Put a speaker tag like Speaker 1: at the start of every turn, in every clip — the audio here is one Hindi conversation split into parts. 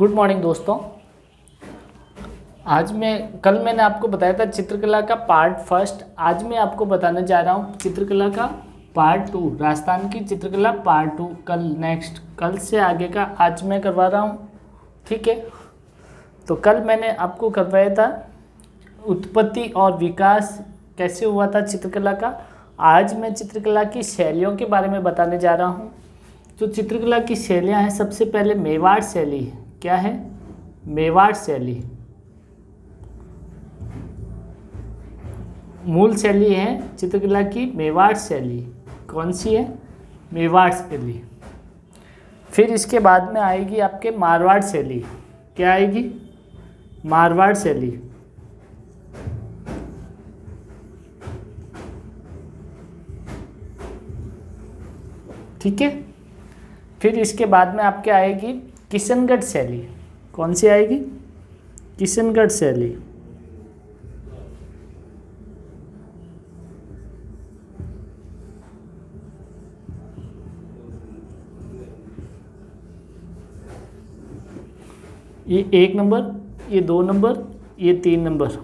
Speaker 1: गुड मॉर्निंग दोस्तों। कल मैंने आपको बताया था चित्रकला का पार्ट फर्स्ट। आज मैं आपको बताने जा रहा हूँ चित्रकला का पार्ट टू, राजस्थान की चित्रकला पार्ट टू। कल से आगे का आज मैं करवा रहा हूँ, ठीक है। तो कल मैंने आपको करवाया था उत्पत्ति और विकास कैसे हुआ था चित्रकला का। आज मैं चित्रकला की शैलियों के बारे में बताने जा रहा हूँ। जो चित्रकला की शैलियाँ हैं, सबसे पहले मेवाड़ शैली। क्या है? मेवाड़ शैली मूल शैली है चित्रकला की। मेवाड़ शैली कौन सी है? मेवाड़ शैली। फिर इसके बाद में आएगी आपके मारवाड़ शैली। क्या आएगी? मारवाड़ शैली। ठीक है। फिर इसके बाद में आपके आएगी किशनगढ़ शैली। कौन सी आएगी? किशनगढ़ शैली। ये 1 नंबर, ये 2 नंबर, ये 3 नंबर,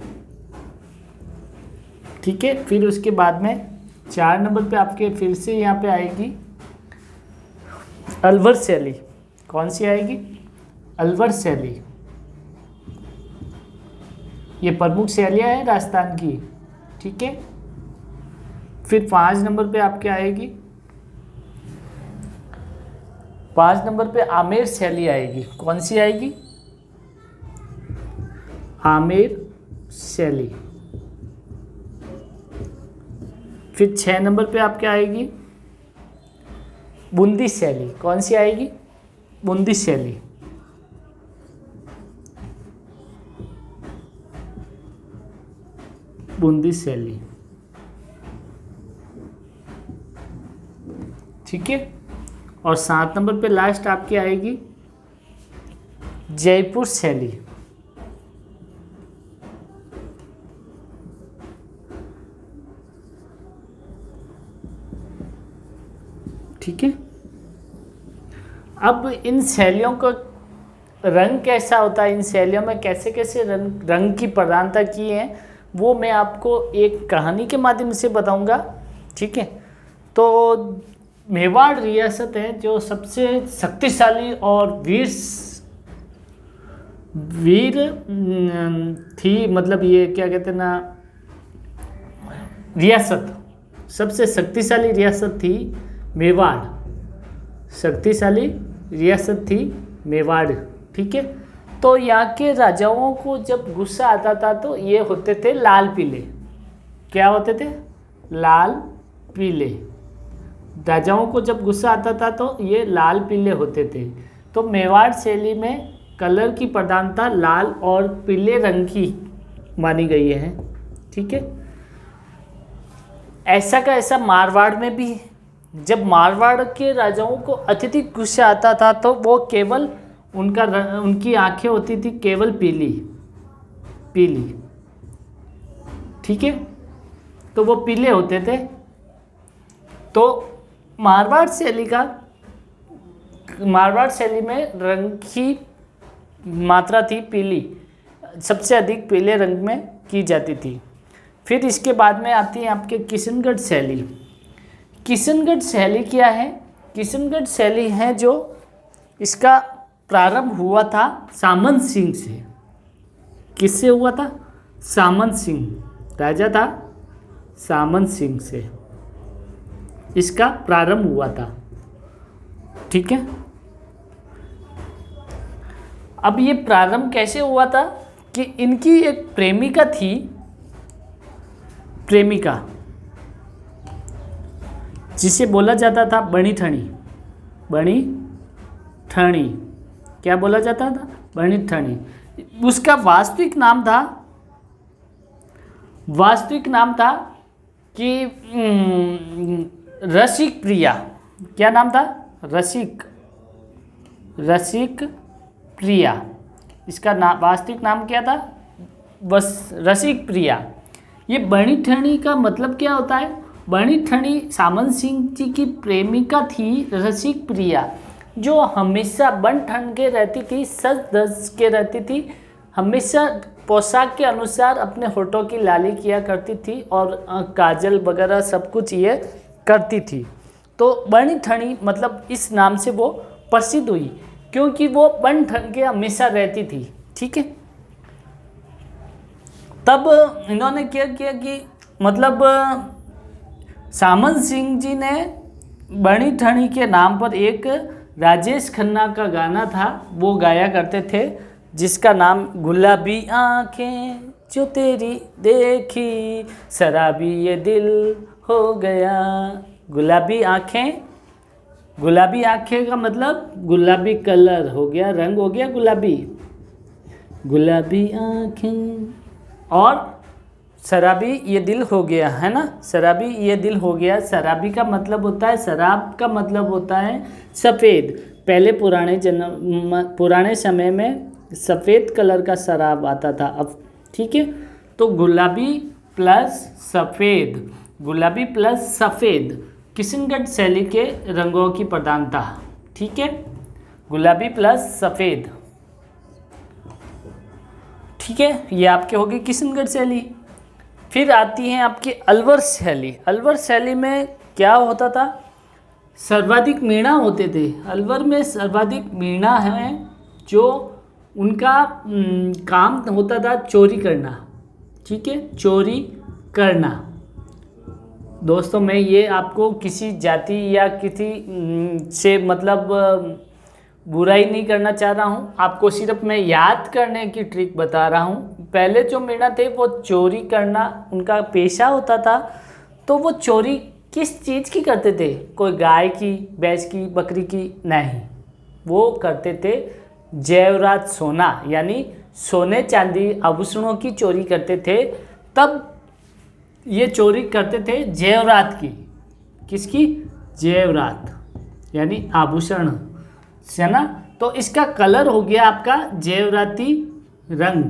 Speaker 1: ठीक है। फिर उसके बाद में 4 नंबर पे आपके फिर से यहाँ पे आएगी अलवर शैली। कौन सी आएगी? अलवर शैली। ये प्रमुख शैलियाँ हैं राजस्थान की, ठीक है। फिर 5 नंबर पे आपके आएगी, 5 नंबर पे आमेर शैली आएगी। कौन सी आएगी? आमेर शैली। फिर 6 नंबर पे आपके आएगी बूंदी शैली। कौन सी आएगी? बूंदी शैली। बूंदी शैली, ठीक है। और 7 नंबर पे लास्ट आपकी आएगी जयपुर शैली। ठीक है। अब इन शैलियों का रंग कैसा होता है, इन शैलियों में कैसे कैसे रंग की प्रधानता की है, वो मैं आपको एक कहानी के माध्यम से बताऊंगा, ठीक है। तो मेवाड़ रियासत है जो सबसे शक्तिशाली और वीर थी, मतलब ये क्या कहते हैं ना, रियासत, सबसे शक्तिशाली रियासत थी मेवाड़। शक्तिशाली रियासत थी मेवाड़, ठीक है। तो यहाँ के राजाओं को जब गुस्सा आता था तो ये होते थे लाल पीले। क्या होते थे? लाल पीले। राजाओं को जब गुस्सा आता था तो ये लाल पीले होते थे। तो मेवाड़ शैली में कलर की प्रधानता लाल और पीले रंग की मानी गई है, ठीक है। ऐसा का ऐसा मारवाड़ में भी, जब मारवाड़ के राजाओं को अत्यधिक गुस्सा आता था तो वो केवल उनकी आंखें होती थी केवल पीली, ठीक है। तो वो पीले होते थे। तो मारवाड़ शैली में रंग की मात्रा थी पीली, सबसे अधिक पीले रंग में की जाती थी। फिर इसके बाद में आती है आपके किशनगढ़ शैली। किशनगढ़ शैली क्या है? किशनगढ़ शैली है जो इसका प्रारंभ हुआ था सामंत सिंह से। किससे हुआ था? सामंत सिंह, राजा था सामंत सिंह से इसका प्रारंभ हुआ था, ठीक है। अब ये प्रारंभ कैसे हुआ था कि इनकी एक प्रेमिका थी, जिसे बोला जाता था बणी ठणी। क्या बोला जाता था? बणी ठणी। उसका वास्तविक नाम था कि रसिक प्रिया। क्या नाम था? रसिक प्रिया। इसका वास्तविक नाम क्या था? बस रसिक प्रिया। ये बणी ठणी का मतलब क्या होता है? बणी ठणी सामंत सिंह जी की प्रेमिका थी रसिक प्रिया। जो हमेशा बन ठन के रहती थी, सज धज के रहती थी, हमेशा पोशाक के अनुसार अपने होठों की लाली किया करती थी और काजल वगैरह सब कुछ ये करती थी। तो बनी ठनी मतलब इस नाम से वो प्रसिद्ध हुई क्योंकि वो बन ठन के हमेशा रहती थी। ठीक है, तब इन्होंने क्या किया कि मतलब सामंत सिंह जी ने बनी ठनी के नाम पर एक राजेश खन्ना का गाना था वो गाया करते थे, जिसका नाम गुलाबी आंखें जो तेरी देखी शराबी ये दिल हो गया। गुलाबी आंखें, गुलाबी आंखें का मतलब गुलाबी कलर हो गया, रंग हो गया गुलाबी, गुलाबी आंखें, और शराबी ये दिल हो गया, है ना, शराबी ये दिल हो गया। शराबी का मतलब होता है, शराब का मतलब होता है सफ़ेद। पहले पुराने समय में सफ़ेद कलर का शराब आता था। अब ठीक है, तो गुलाबी प्लस सफ़ेद, गुलाबी प्लस सफ़ेद किशनगढ़ शैली के रंगों की प्रधानता। ठीक है, गुलाबी प्लस सफ़ेद। ठीक है, ये आपके होगी किशनगढ़ शैली। फिर आती है आपकी अलवर शैली। अलवर शैली में क्या होता था, सर्वाधिक मीणा होते थे। अलवर में सर्वाधिक मीणा है, जो उनका काम होता था चोरी करना। ठीक है, चोरी करना। दोस्तों मैं ये आपको किसी जाति या किसी से मतलब बुराई नहीं करना चाह रहा हूँ, आपको सिर्फ मैं याद करने की ट्रिक बता रहा हूँ। पहले जो मीणा थे वो चोरी करना उनका पेशा होता था। तो वो चोरी किस चीज़ की करते थे, कोई गाय की, भैंस की, बकरी की नहीं, वो करते थे जेवरात सोना, यानी सोने चांदी आभूषणों की चोरी करते थे। तब ये चोरी करते थे जेवरात की। किसकी? जेवरात, यानी आभूषण, है ना। तो इसका कलर हो गया आपका जेवराती रंग,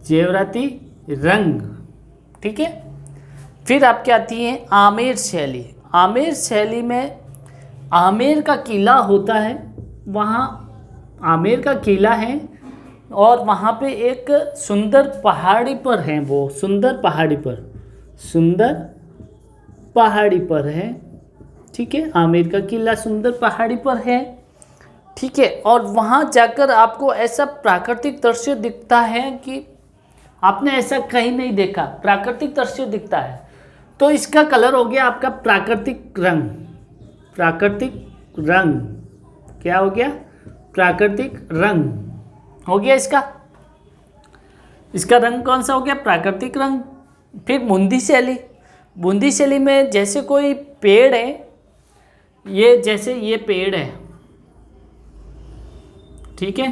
Speaker 1: जेवराती रंग। ठीक है, फिर आपकी आती है आमेर शैली। आमेर शैली में आमेर का किला होता है, वहाँ आमेर का किला है और वहाँ पे एक सुंदर पहाड़ी पर है, वो सुंदर पहाड़ी पर, सुंदर पहाड़ी पर है। ठीक है, आमेर का किला सुंदर पहाड़ी पर है। ठीक है, और वहाँ जाकर आपको ऐसा प्राकृतिक दृश्य दिखता है कि आपने ऐसा कहीं नहीं देखा, प्राकृतिक दृश्य दिखता है। तो इसका कलर हो गया आपका प्राकृतिक रंग। प्राकृतिक रंग क्या हो गया? प्राकृतिक रंग हो गया इसका। इसका रंग कौन सा हो गया? प्राकृतिक रंग। फिर बूंदी शैली। बूंदी शैली में जैसे कोई पेड़ है, ये जैसे ये पेड़ है, ठीक है,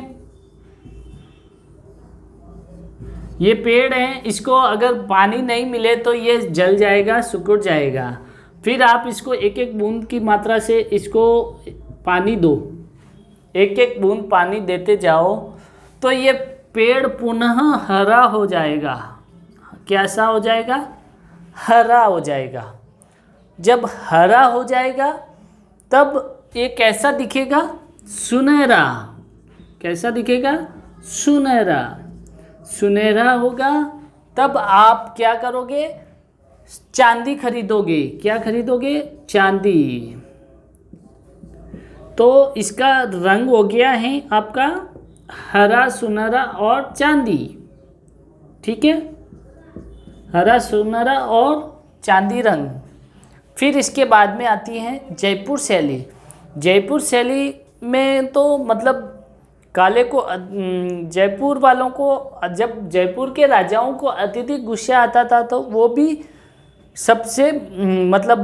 Speaker 1: ये पेड़ है, इसको अगर पानी नहीं मिले तो ये जल जाएगा, सिकुड़ जाएगा। फिर आप इसको एक एक बूंद की मात्रा से इसको पानी दो, एक एक बूंद पानी देते जाओ तो ये पेड़ पुनः हरा हो जाएगा। कैसा हो जाएगा? हरा हो जाएगा। जब हरा हो जाएगा तब ये कैसा दिखेगा? सुनहरा। कैसा दिखेगा? सुनहरा। सुनहरा होगा। तब आप क्या करोगे? चांदी खरीदोगे। क्या खरीदोगे? चांदी। तो इसका रंग हो गया है आपका हरा, सुनहरा और चांदी। ठीक है, हरा, सुनहरा और चांदी रंग। फिर इसके बाद में आती है जयपुर शैली। जयपुर शैली में तो मतलब काले को, जयपुर वालों को, जब जयपुर के राजाओं को अत्यधिक गुस्सा आता था तो वो भी सबसे मतलब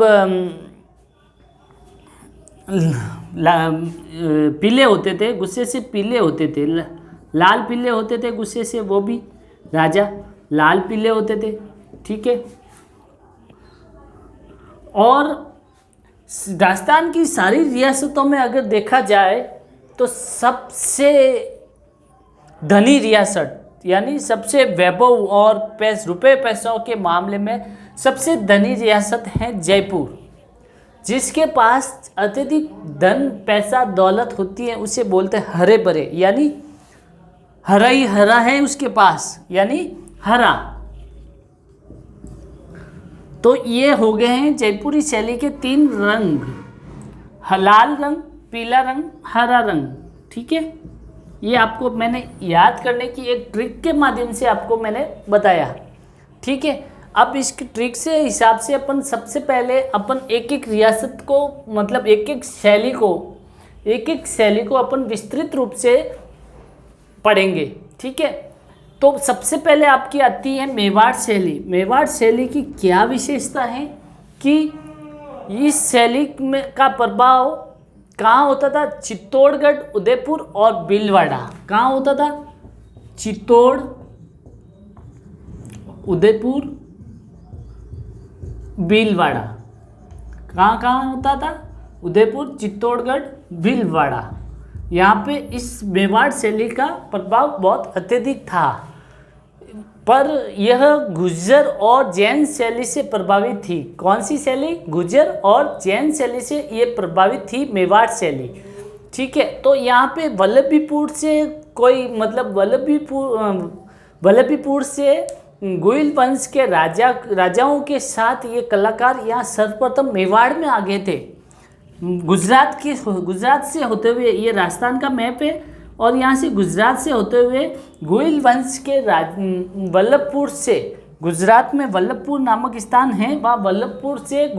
Speaker 1: पीले होते थे, गुस्से से पीले होते थे, लाल पीले होते थे गुस्से से, वो भी राजा लाल पीले होते थे। ठीक है, और राजस्थान की सारी रियासतों में अगर देखा जाए तो सबसे धनी रियासत, यानी सबसे वैभव और रुपए पैसों के मामले में सबसे धनी रियासत है जयपुर। जिसके पास अत्यधिक धन पैसा दौलत होती है उसे बोलते हैं हरे भरे, यानी हरा ही हरा है उसके पास, यानी हरा। तो ये हो गए हैं जयपुरी शैली के 3 रंग, लाल रंग, पीला रंग, हरा रंग। ठीक है, ये आपको मैंने याद करने की एक ट्रिक के माध्यम से आपको मैंने बताया। ठीक है, अब इस ट्रिक से हिसाब से अपन सबसे पहले अपन एक एक रियासत को, मतलब एक एक शैली को अपन विस्तृत रूप से पढ़ेंगे। ठीक है, तो सबसे पहले आपकी आती है मेवाड़ शैली। मेवाड़ शैली की क्या विशेषता है कि इस शैली में का प्रभाव कहाँ होता था? चित्तौड़गढ़, उदयपुर और भीलवाड़ा। कहाँ होता था? चित्तौड़, उदयपुर, भीलवाड़ा। कहाँ कहाँ होता था? उदयपुर, चित्तौड़गढ़, भीलवाड़ा। यहाँ पे इस मेवाड़ शैली का प्रभाव बहुत अत्यधिक था, पर यह गुर्जर और जैन शैली से प्रभावित थी। कौन सी शैली? गुर्जर और जैन शैली से ये प्रभावित थी मेवाड़ शैली। ठीक है, तो यहाँ पे वल्लभीपुर से कोई, मतलब वल्लभीपुर से गोइल वंश के राजाओं के साथ ये कलाकार यहाँ सर्वप्रथम मेवाड़ में आ गए थे। गुजरात से होते हुए, ये राजस्थान का मैप है, और यहाँ से गुजरात से होते हुए गोइल वंश के वल्लभपुर से, गुजरात में वल्लभपुर नामक स्थान है, वहाँ वल्लभपुर से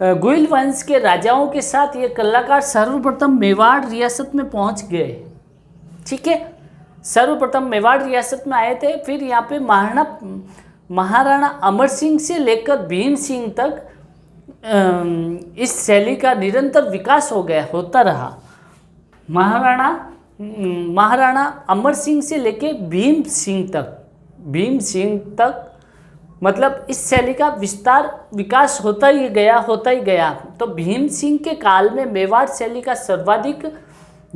Speaker 1: गोइल वंश के राजाओं के साथ ये कलाकार सर्वप्रथम मेवाड़ रियासत में पहुँच गए। ठीक है, सर्वप्रथम मेवाड़ रियासत में आए थे। फिर यहाँ पे महाराणा अमर सिंह से लेकर भीम सिंह तक इस शैली का निरंतर विकास होता रहा। महाराणा अमर सिंह से लेकर भीम सिंह तक मतलब इस शैली का विकास होता ही गया। तो भीम सिंह के काल में मेवाड़ शैली का सर्वाधिक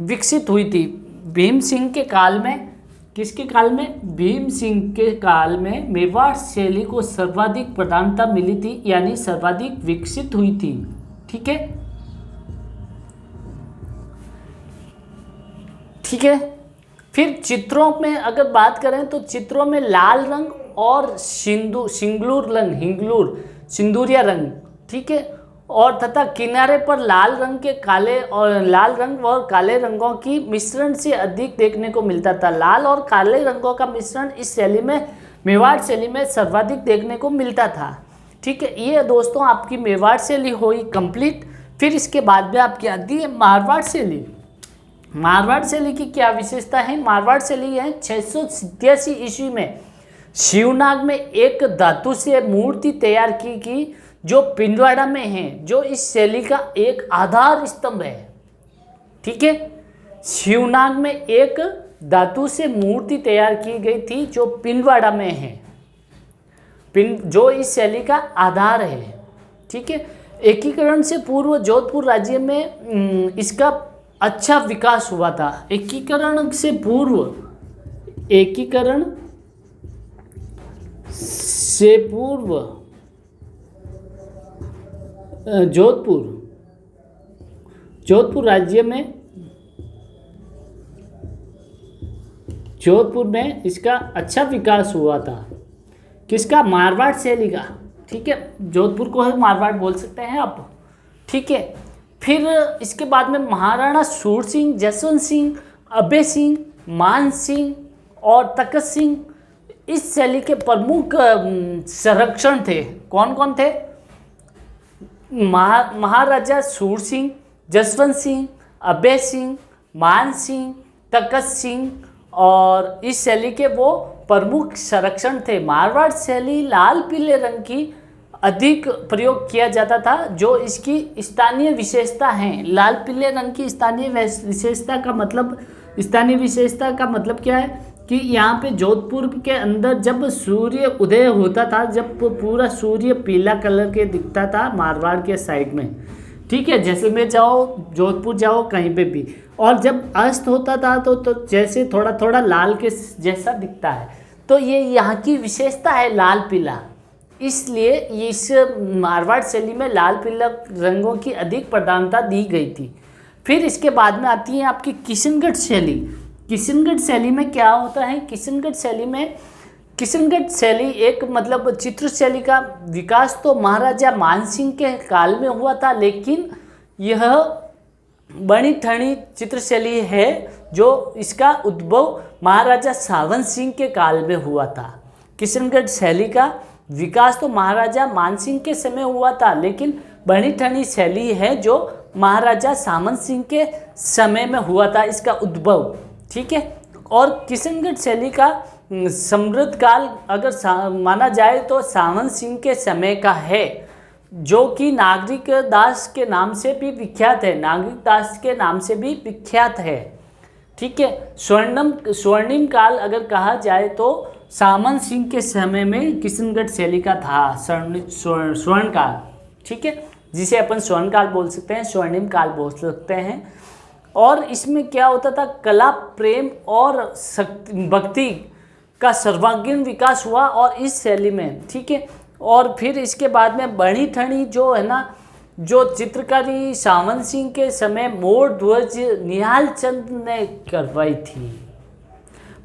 Speaker 1: विकसित हुई थी। भीम सिंह के काल में, किसके काल में? भीम सिंह के काल में मेवाड़ शैली को सर्वाधिक प्रधानता मिली थी, यानी सर्वाधिक विकसित हुई थी। ठीक है, ठीक है। फिर चित्रों में अगर बात करें तो चित्रों में लाल रंग और सिंदूरिया रंग, ठीक है, और तथा किनारे पर लाल रंग और काले रंगों की मिश्रण से अधिक देखने को मिलता था। लाल और काले रंगों का मिश्रण इस शैली में, मेवाड़ शैली में सर्वाधिक देखने को मिलता था। ठीक है, ये दोस्तों आपकी मेवाड़ शैली हुई कंप्लीट। फिर इसके बाद में आपकी आती है मारवाड़ शैली। मारवाड़ शैली की क्या विशेषता है? मारवाड़ शैली है 687 ईस्वी में शिवनाग में एक धातु से मूर्ति तैयार की जो पिंडवाड़ा में है, जो इस शैली का एक आधार स्तंभ है। ठीक है, शिवनाग में एक धातु से मूर्ति तैयार की गई थी जो पिंडवाड़ा में है, जो इस शैली का आधार है। ठीक है, एकीकरण से पूर्व जोधपुर राज्य में इसका अच्छा विकास हुआ था। एकीकरण से पूर्व जोधपुर राज्य में, जोधपुर में इसका अच्छा विकास हुआ था। किसका? मारवाड़ शैली का। ठीक है, जोधपुर को है मारवाड़ बोल सकते हैं आप। ठीक है, फिर इसके बाद में महाराणा सूर सिंह, जसवंत सिंह, अभय सिंह, मान सिंह और तखत सिंह इस शैली के प्रमुख संरक्षण थे। कौन कौन थे? महाराजा सूर सिंह, जसवंत सिंह, अभय सिंह, मान सिंह, तखत सिंह, और इस शैली के वो प्रमुख संरक्षण थे। मारवाड़ शैली लाल पीले रंग की अधिक प्रयोग किया जाता था, जो इसकी स्थानीय विशेषता है। लाल पीले रंग की स्थानीय विशेषता का मतलब क्या है कि यहाँ पे जोधपुर के अंदर जब सूर्य उदय होता था, जब पूरा सूर्य पीला कलर के दिखता था मारवाड़ के साइड में, ठीक है, जैसलमेर जाओ, जोधपुर जाओ, कहीं पे भी, और जब अस्त होता था तो जैसे थोड़ा थोड़ा लाल के जैसा दिखता है। तो ये यहाँ की विशेषता है लाल पीला। इसलिए इस मारवाड़ शैली में लाल पीला रंगों की अधिक प्रधानता दी गई थी। फिर इसके बाद में आती है आपकी किशनगढ़ शैली। किशनगढ़ शैली में क्या होता है? किशनगढ़ शैली एक मतलब चित्र शैली का विकास तो महाराजा मानसिंह के काल में हुआ था, लेकिन यह बनी ठनी चित्र शैली है जो इसका उद्भव महाराजा सावन सिंह के काल में हुआ था। किशनगढ़ शैली का विकास तो महाराजा मानसिंह के समय हुआ था, लेकिन बनी ठनी शैली है जो महाराजा सावन सिंह के समय में हुआ था, इसका उद्भव। ठीक है। और किशनगढ़ शैली का समृद्ध काल अगर माना जाए तो सावन सिंह के समय का है, जो कि नागरिक दास के नाम से भी विख्यात है। नागरिक दास के नाम से भी विख्यात है। ठीक है। स्वर्णिम काल अगर कहा जाए तो सामन सिंह के समय में किशनगढ़ शैली का था स्वर्ण काल। ठीक है, जिसे अपन स्वर्ण काल बोल सकते हैं, स्वर्णिम काल बोल सकते हैं। और इसमें क्या होता था? कला, प्रेम और भक्ति का सर्वांगीण विकास हुआ और इस शैली में। ठीक है। और फिर इसके बाद में बनी ठनी जो है ना, जो चित्रकारी सावन सिंह के समय मोर ध्वज निहाल चंद ने करवाई थी।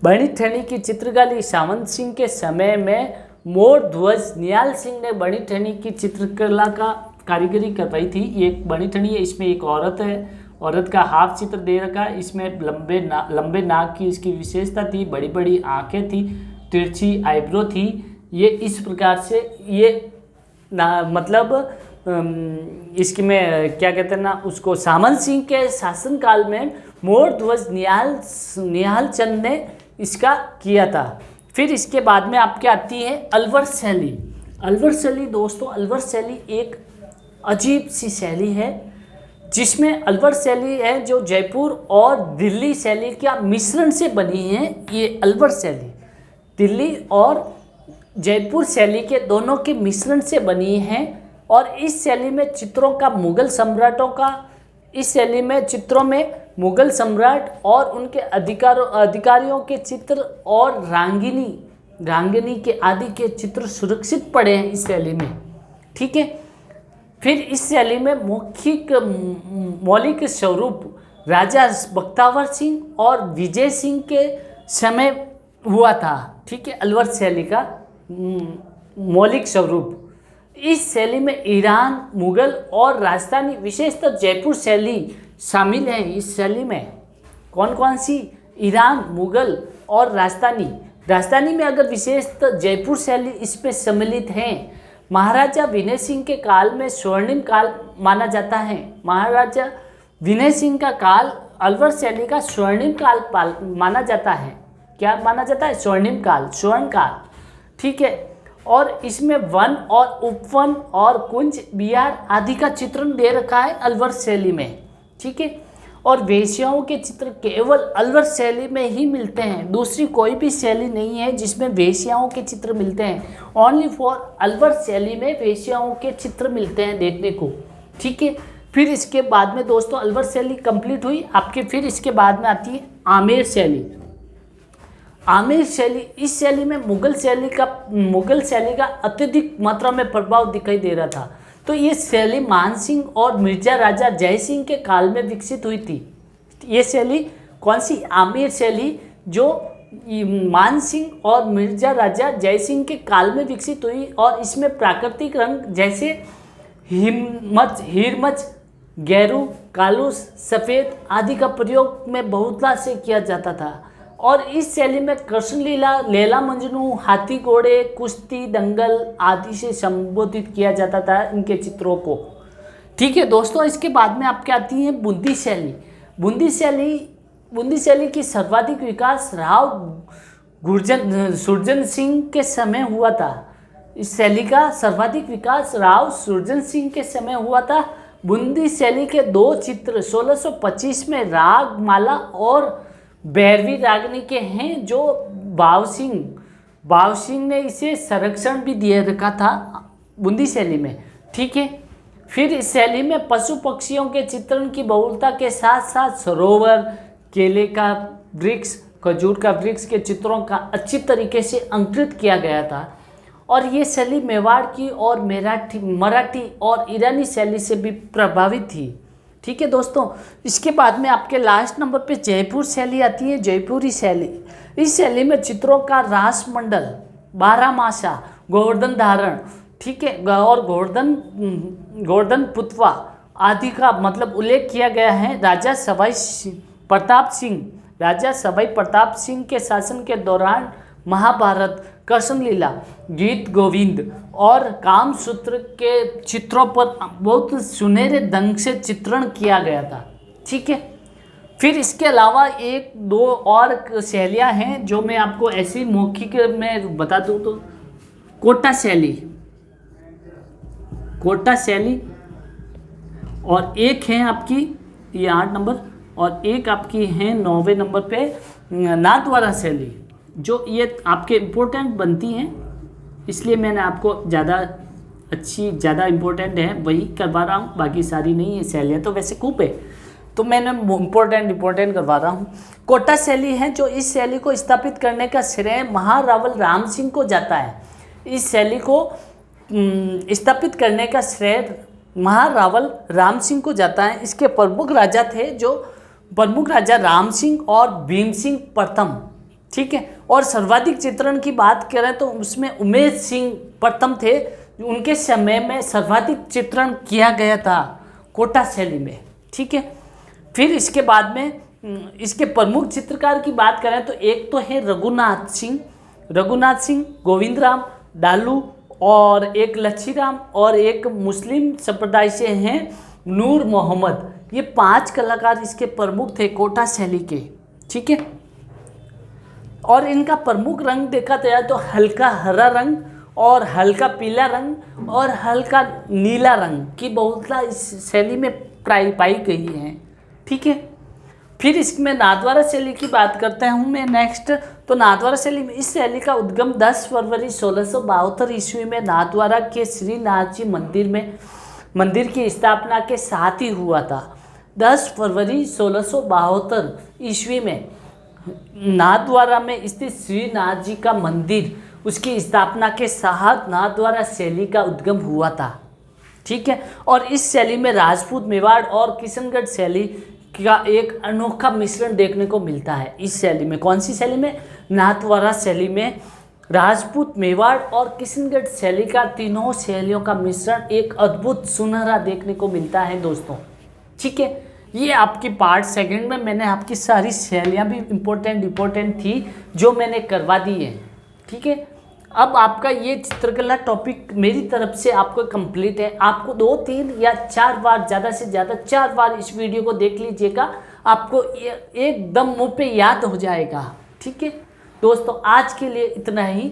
Speaker 1: बनी ठनी की चित्रकारी सावन सिंह के समय में मोर ध्वज निहाल सिंह ने बनी ठनी की चित्रकला का कारीगरी करवाई थी। ये एक बनी ठनी है, इसमें एक औरत है, औरत का हाफ चित्र दे रखा है। इसमें लंबे नाक की इसकी विशेषता थी, बड़ी बड़ी आंखें थी, तिरछी आईब्रो थी। ये इस प्रकार से ये मतलब इसकी में क्या कहते हैं ना, उसको सामन सिंह के शासनकाल में मोर ध्वज निहाल चंद ने इसका किया था। फिर इसके बाद में आपके आती है अलवर शैली। अलवर शैली दोस्तों, अलवर शैली एक अजीब सी शैली है, जिसमें अलवर शैली है जो जयपुर और दिल्ली शैली का मिश्रण से बनी है। ये अलवर शैली दिल्ली और जयपुर शैली के दोनों के मिश्रण से बनी है। और इस शैली में चित्रों का मुगल सम्राटों का, इस शैली में चित्रों में मुगल सम्राट और उनके अधिकारियों के चित्र और रांगिनी के आदि के चित्र सुरक्षित पड़े हैं इस शैली में। ठीक है। फिर इस शैली में मौलिक स्वरूप राजा बख्तावर सिंह और विजय सिंह के समय हुआ था। ठीक है। अलवर शैली का मौलिक स्वरूप, इस शैली में ईरान, मुगल और राजस्थानी, विशेषतः जयपुर शैली शामिल है। इस शैली में कौन कौन सी? ईरान, मुगल और राजस्थानी में अगर विशेषतः जयपुर शैली इसमें सम्मिलित हैं। महाराजा विनय सिंह के काल में स्वर्णिम काल माना जाता है। महाराजा विनय सिंह का काल अलवर शैली का स्वर्णिम काल माना जाता है। क्या माना जाता है? स्वर्णिम काल, स्वर्ण काल। ठीक है। और इसमें वन और उपवन और कुंज, बिहार आदि का चित्रण दे रखा है अलवर शैली में। ठीक है। और वेश्याओं के चित्र केवल अलवर शैली में ही मिलते हैं, दूसरी कोई भी शैली नहीं है जिसमें वेश्याओं के चित्र मिलते हैं। ओनली फॉर अलवर शैली में वेश्याओं के चित्र मिलते हैं देखने को। ठीक है। फिर इसके बाद में दोस्तों अलवर शैली कंप्लीट हुई आपके। फिर इसके बाद में आती है आमेर शैली। आमेर शैली, इस शैली में मुगल शैली का अत्यधिक मात्रा में प्रभाव दिखाई दे रहा था। तो ये शैली मानसिंह और मिर्जा राजा जयसिंह के काल में विकसित हुई थी। ये शैली कौन सी? आमेर शैली, जो मानसिंह और मिर्जा राजा जयसिंह के काल में विकसित हुई। और इसमें प्राकृतिक रंग जैसे हीरमच, गैरू, कालूस, सफ़ेद आदि का प्रयोग में बहुतला से किया जाता था। और इस शैली में कृष्ण लीला, लैला मजनू, हाथी घोड़े, कुश्ती, दंगल आदि से संबोधित किया जाता था इनके चित्रों को। ठीक है दोस्तों। इसके बाद में आपके आती है बूंदी शैली। बूंदी शैली की सर्वाधिक विकास सुरजन सिंह के समय हुआ था। इस शैली का सर्वाधिक विकास राव सुरजन सिंह के समय हुआ था। बूंदी शैली के दो चित्र 1625 में राग माला और भैरवी रागनी के हैं, जो भाव सिंह ने इसे संरक्षण भी दिए रखा था बूंदी शैली में। ठीक है। फिर इस शैली में पशु पक्षियों के चित्रण की बहुलता के साथ साथ सरोवर, केले का वृक्ष, खजूर का वृक्ष के चित्रों का अच्छी तरीके से अंकित किया गया था। और ये शैली मेवाड़ की और मराठी और ईरानी शैली से भी प्रभावित थी। ठीक है दोस्तों, इसके बाद में आपके लास्ट नंबर पे जयपुर शैली आती है, जयपुरी शैली। इस शैली में चित्रों का रास मंडल, बारहमासा, गोवर्धन धारण, ठीक है, और गोवर्धन पुतवा आदि का मतलब उल्लेख किया गया है। राजा सवाई प्रताप सिंह के शासन के दौरान महाभारत, कृष्ण लीला, गीत गोविंद और कामसूत्र के चित्रों पर बहुत सुनहरे ढंग से चित्रण किया गया था। ठीक है, फिर इसके अलावा एक दो और शैलियाँ हैं जो मैं आपको ऐसी मौखिक में बता दूँ तो कोटा शैली और एक है आपकी ये 8 नंबर और एक आपकी है 9वें नंबर पे नाथद्वारा शैली, जो ये आपके इम्पोर्टेंट बनती हैं, इसलिए मैंने आपको ज़्यादा इम्पोर्टेंट है वही करवा रहा हूँ, बाकी सारी नहीं है। शैलियाँ तो वैसे खूब है, तो मैंने इम्पोर्टेंट करवा रहा हूँ। कोटा शैली है जो इस शैली को स्थापित करने का श्रेय महारावल राम सिंह को जाता है। इस शैली को स्थापित करने का श्रेय महारावल राम सिंह को जाता है। इसके प्रमुख राजा राम सिंह और भीम सिंह प्रथम। ठीक है, और सर्वाधिक चित्रण की बात करें तो उसमें उमेश सिंह प्रथम थे, उनके समय में सर्वाधिक चित्रण किया गया था कोटा शैली में। ठीक है, फिर इसके बाद में इसके प्रमुख चित्रकार की बात करें तो एक तो है रघुनाथ सिंह, गोविंद राम डालू और एक लच्छीराम और एक मुस्लिम संप्रदाय से हैं नूर मोहम्मद। ये 5 कलाकार इसके प्रमुख थे कोटा शैली के। ठीक है, और इनका प्रमुख रंग देखा जाए तो हल्का हरा रंग और हल्का पीला रंग और हल्का नीला रंग की बहुलता इस शैली में पाई गई है। ठीक है, फिर इसमें नाथद्वारा शैली की बात करते हूँ मैं नेक्स्ट। तो नाथद्वारा शैली में इस शैली का उद्गम 10 फरवरी 1672 ईस्वी में नाथद्वारा के श्रीनाथ जी मंदिर की स्थापना के साथ ही हुआ था। 10 फरवरी 1672 ईस्वी में नाथद्वारा में स्थित श्रीनाथ जी का मंदिर, उसकी स्थापना के साथ नाथद्वारा शैली का उद्गम हुआ था। ठीक है, और इस शैली में राजपूत, मेवाड़ और किशनगढ़ शैली का एक अनोखा मिश्रण देखने को मिलता है। इस शैली में, कौन सी शैली में? नाथद्वारा शैली में राजपूत, मेवाड़ और किशनगढ़ शैली का तीनों शैलियों का मिश्रण एक अद्भुत सुनहरा देखने को मिलता है दोस्तों। ठीक है, ये आपकी पार्ट 2 में मैंने आपकी सारी शैलियाँ भी इम्पोर्टेंट थी जो मैंने करवा दी है। ठीक है, अब आपका ये चित्रकला टॉपिक मेरी तरफ से आपको कंप्लीट है। आपको 2, 3 या 4 बार, ज़्यादा से ज़्यादा 4 बार इस वीडियो को देख लीजिएगा, आपको एकदम मुंह पे याद हो जाएगा। ठीक है दोस्तों, आज के लिए इतना ही।